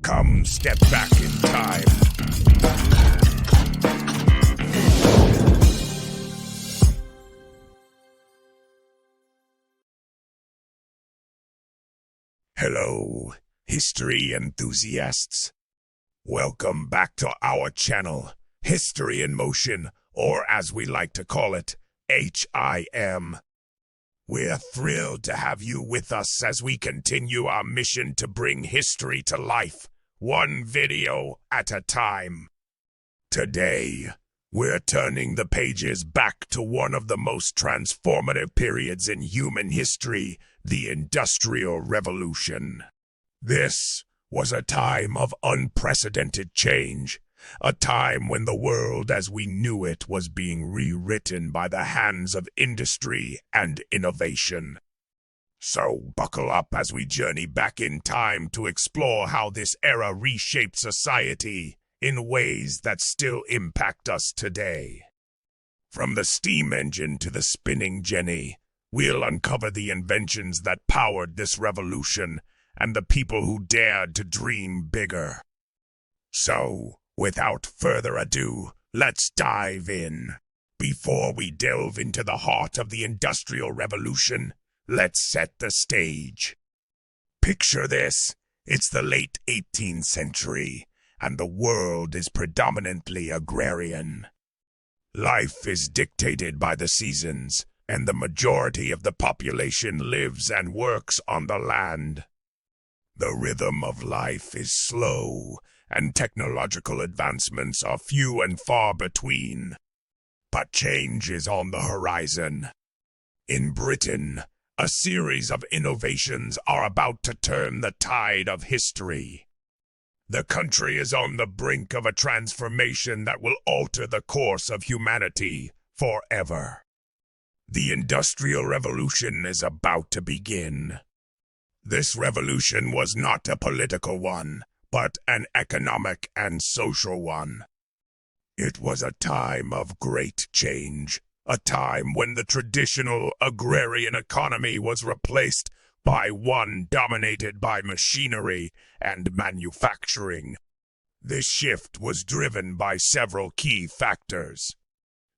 Come step back in time. Hello, history enthusiasts. Welcome back to our channel, History in Motion, or as we like to call it, HIM. We're thrilled to have you with us as we continue our mission to bring history to life, one video at a time. Today, we're turning the pages back to one of the most transformative periods in human history, the Industrial Revolution. This was a time of unprecedented change, a time when the world as we knew it was being rewritten by the hands of industry and innovation. So buckle up as we journey back in time to explore how this era reshaped society in ways that still impact us today. From the steam engine to the spinning jenny, we'll uncover the inventions that powered this revolution and the people who dared to dream bigger. So, without further ado, let's dive in. Before we delve into the heart of the Industrial Revolution, let's set the stage. Picture this. It's the late 18th century, and the world is predominantly agrarian. Life is dictated by the seasons, and the majority of the population lives and works on the land. The rhythm of life is slow, and technological advancements are few and far between. But change is on the horizon. In Britain, a series of innovations are about to turn the tide of history. The country is on the brink of a transformation that will alter the course of humanity forever. The Industrial Revolution is about to begin. This revolution was not a political one, but an economic and social one. It was a time of great change, a time when the traditional agrarian economy was replaced by one dominated by machinery and manufacturing. This shift was driven by several key factors.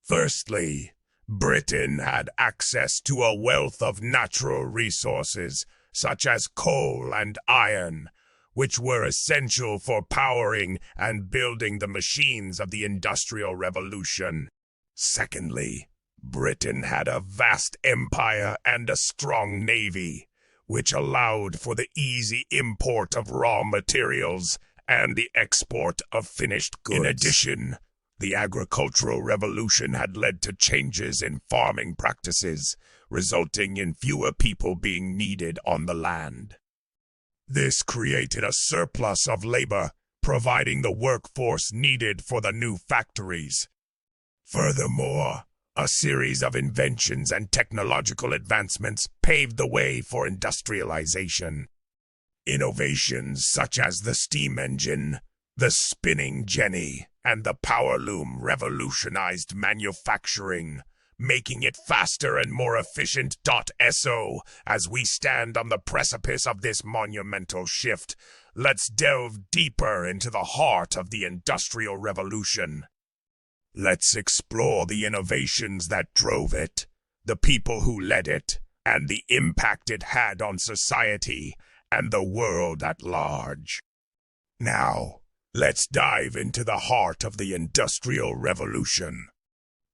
Firstly, Britain had access to a wealth of natural resources, such as coal and iron, which were essential for powering and building the machines of the Industrial Revolution. Secondly, Britain had a vast empire and a strong navy, which allowed for the easy import of raw materials and the export of finished goods. In addition, the agricultural revolution had led to changes in farming practices, resulting in fewer people being needed on the land. This created a surplus of labor, providing the workforce needed for the new factories. Furthermore, a series of inventions and technological advancements paved the way for industrialization. Innovations such as the steam engine, the spinning jenny, and the power loom revolutionized manufacturing, making it faster and more efficient. So, as we stand on the precipice of this monumental shift, let's delve deeper into the heart of the Industrial Revolution. Let's explore the innovations that drove it, the people who led it, and the impact it had on society and the world at large. Now, let's dive into the heart of the Industrial Revolution.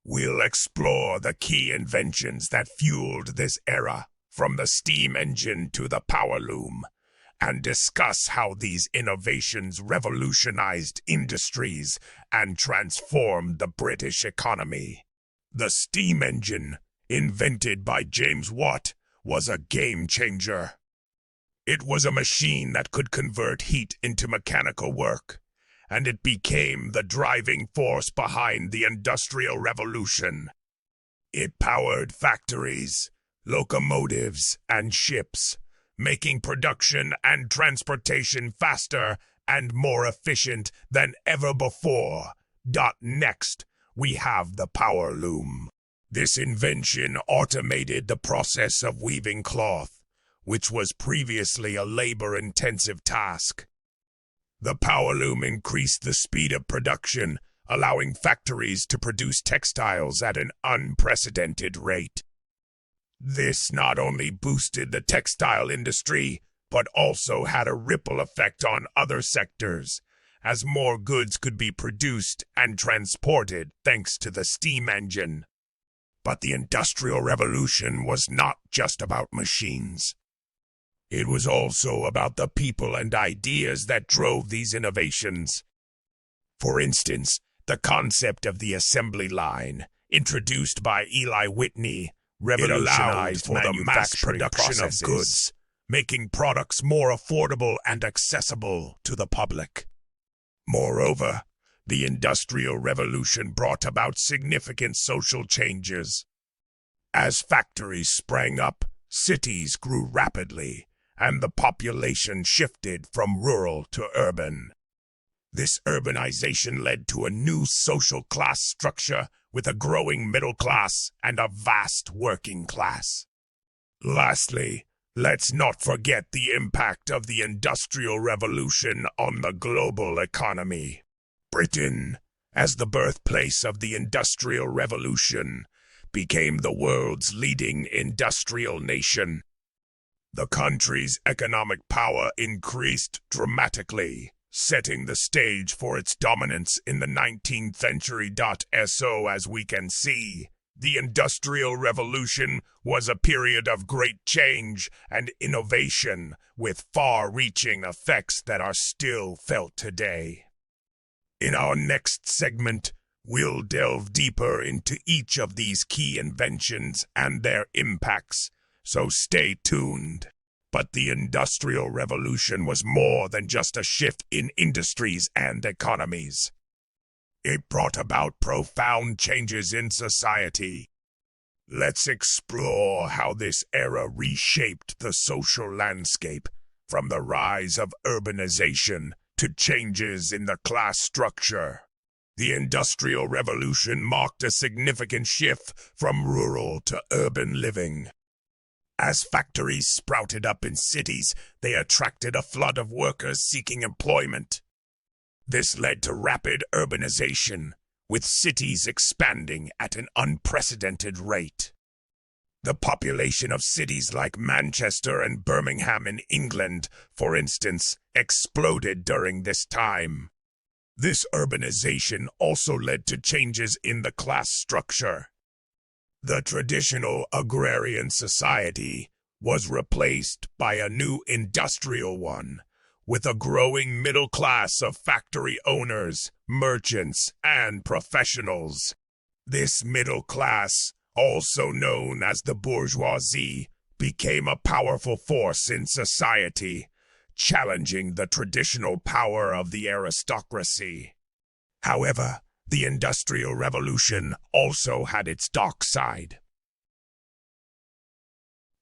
We'll explore the key inventions that fueled this era, from the steam engine to the power loom, and discuss how these innovations revolutionized industries and transformed the British economy. The steam engine, invented by James Watt, was a game changer. It was a machine that could convert heat into mechanical work, and it became the driving force behind the Industrial Revolution. It powered factories, locomotives, and ships, making production and transportation faster and more efficient than ever before. Next, we have the power loom. This invention automated the process of weaving cloth, which was previously a labor-intensive task. The power loom increased the speed of production, allowing factories to produce textiles at an unprecedented rate. This not only boosted the textile industry, but also had a ripple effect on other sectors, as more goods could be produced and transported thanks to the steam engine. But the Industrial Revolution was not just about machines. It was also about the people and ideas that drove these innovations. For instance, the concept of the assembly line, introduced by Eli Whitney, revolutionized for the mass production of goods, making products more affordable and accessible to the public. Moreover, the Industrial Revolution brought about significant social changes. As factories sprang up, cities grew rapidly, and the population shifted from rural to urban. This urbanization led to a new social class structure with a growing middle class and a vast working class. Lastly, let's not forget the impact of the Industrial Revolution on the global economy. Britain, as the birthplace of the Industrial Revolution, became the world's leading industrial nation. The country's economic power increased dramatically, setting the stage for its dominance in the 19th century. So as we can see, the Industrial Revolution was a period of great change and innovation with far-reaching effects that are still felt today. In our next segment, we'll delve deeper into each of these key inventions and their impacts, so stay tuned. But the Industrial Revolution was more than just a shift in industries and economies. It brought about profound changes in society. Let's explore how this era reshaped the social landscape, from the rise of urbanization to changes in the class structure. The Industrial Revolution marked a significant shift from rural to urban living. As factories sprouted up in cities, they attracted a flood of workers seeking employment. This led to rapid urbanization, with cities expanding at an unprecedented rate. The population of cities like Manchester and Birmingham in England, for instance, exploded during this time. This urbanization also led to changes in the class structure. The traditional agrarian society was replaced by a new industrial one, with a growing middle class of factory owners, merchants, and professionals. This middle class, also known as the bourgeoisie, became a powerful force in society, challenging the traditional power of the aristocracy. However, the Industrial Revolution also had its dark side.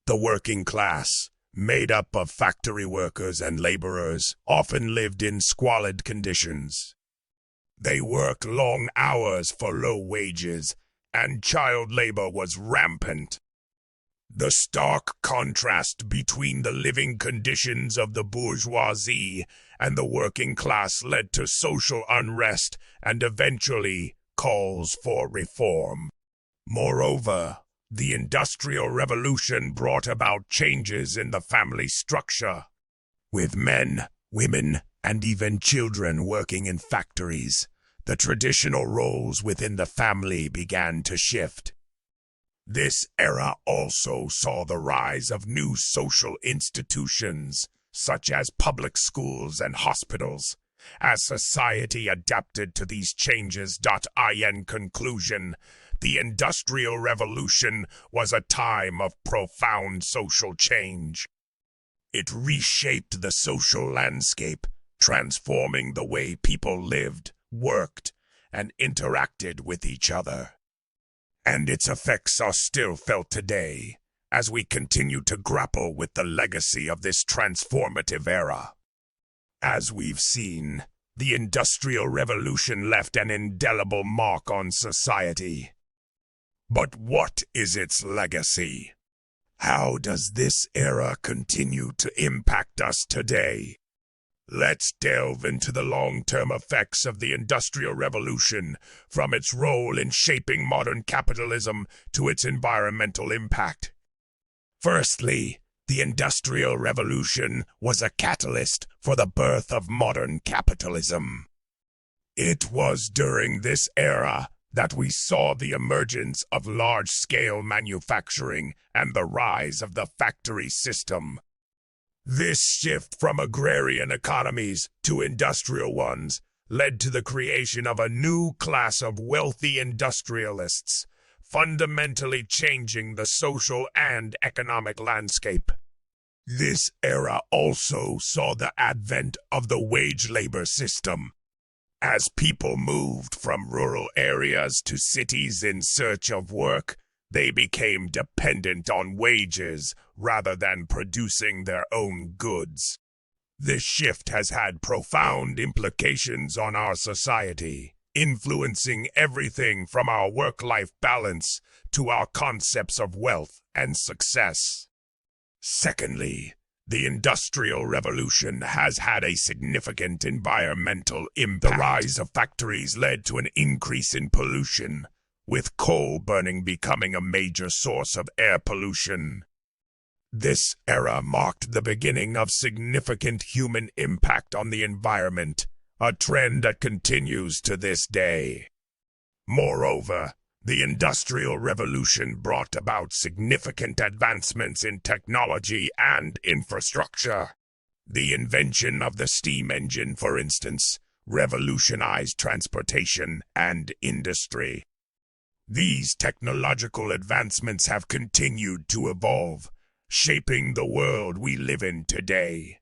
The working class, made up of factory workers and laborers, often lived in squalid conditions. They worked long hours for low wages, and child labor was rampant. The stark contrast between the living conditions of the bourgeoisie and the working class led to social unrest and eventually calls for reform. Moreover, the Industrial Revolution brought about changes in the family structure. With men, women, and even children working in factories, the traditional roles within the family began to shift. This era also saw the rise of new social institutions, such as public schools and hospitals. As society adapted to these changes. In conclusion, the Industrial Revolution was a time of profound social change. It reshaped the social landscape, transforming the way people lived, worked, and interacted with each other. And its effects are still felt today, as we continue to grapple with the legacy of this transformative era. As we've seen, the Industrial Revolution left an indelible mark on society. But what is its legacy? How does this era continue to impact us today? Let's delve into the long-term effects of the Industrial Revolution, from its role in shaping modern capitalism to its environmental impact. Firstly, the Industrial Revolution was a catalyst for the birth of modern capitalism. It was during this era that we saw the emergence of large-scale manufacturing and the rise of the factory system. This shift from agrarian economies to industrial ones led to the creation of a new class of wealthy industrialists, fundamentally changing the social and economic landscape. This era also saw the advent of the wage labor system. As people moved from rural areas to cities in search of work, they became dependent on wages rather than producing their own goods. This shift has had profound implications on our society, influencing everything from our work-life balance to our concepts of wealth and success. Secondly, the Industrial Revolution has had a significant environmental impact. The rise of factories led to an increase in pollution, with coal burning becoming a major source of air pollution. This era marked the beginning of significant human impact on the environment, a trend that continues to this day. Moreover, the Industrial Revolution brought about significant advancements in technology and infrastructure. The invention of the steam engine, for instance, revolutionized transportation and industry. These technological advancements have continued to evolve, shaping the world we live in today.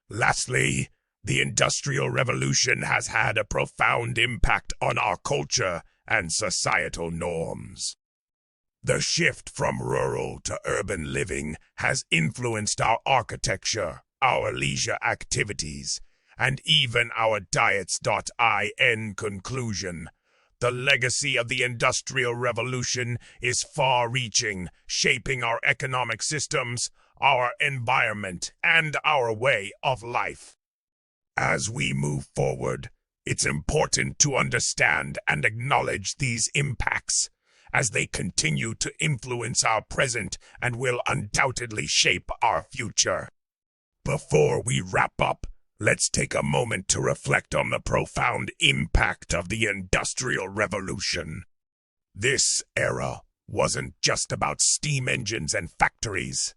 Lastly, the Industrial Revolution has had a profound impact on our culture and societal norms. The shift from rural to urban living has influenced our architecture, our leisure activities, and even our diets. In conclusion, the legacy of the Industrial Revolution is far-reaching, shaping our economic systems, our environment, and our way of life. As we move forward, it's important to understand and acknowledge these impacts, as they continue to influence our present and will undoubtedly shape our future. Before we wrap up, let's take a moment to reflect on the profound impact of the Industrial Revolution. This era wasn't just about steam engines and factories.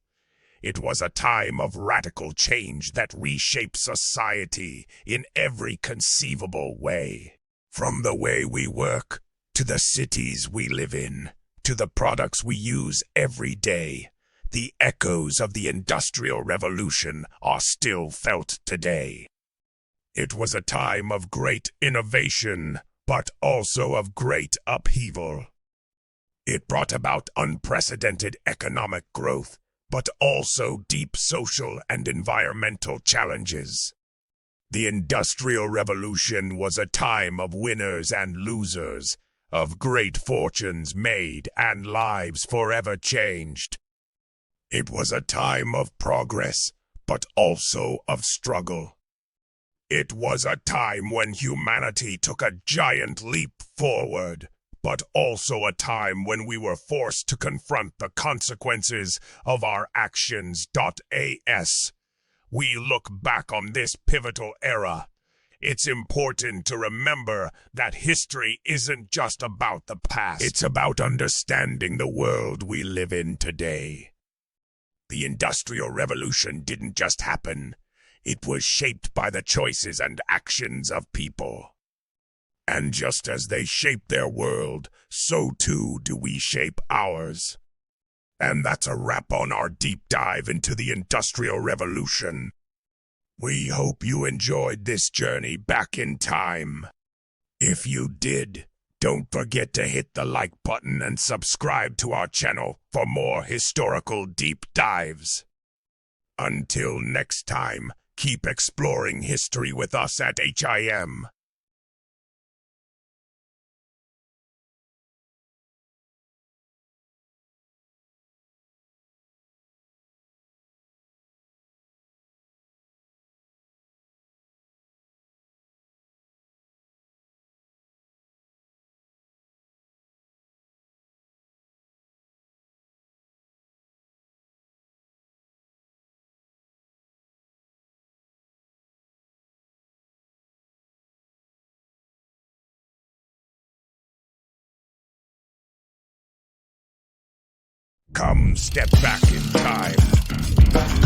It was a time of radical change that reshaped society in every conceivable way. From the way we work, to the cities we live in, to the products we use every day, the echoes of the Industrial Revolution are still felt today. It was a time of great innovation, but also of great upheaval. It brought about unprecedented economic growth, but also deep social and environmental challenges. The Industrial Revolution was a time of winners and losers, of great fortunes made and lives forever changed. It was a time of progress, but also of struggle. It was a time when humanity took a giant leap forward, but also a time when we were forced to confront the consequences of our actions. As we look back on this pivotal era, it's important to remember that history isn't just about the past. It's about understanding the world we live in today. The Industrial Revolution didn't just happen. It was shaped by the choices and actions of people. And just as they shape their world, so too do we shape ours. And that's a wrap on our deep dive into the Industrial Revolution. We hope you enjoyed this journey back in time. If you did, don't forget to hit the like button and subscribe to our channel for more historical deep dives. Until next time, keep exploring history with us at HIM. Come step back in time.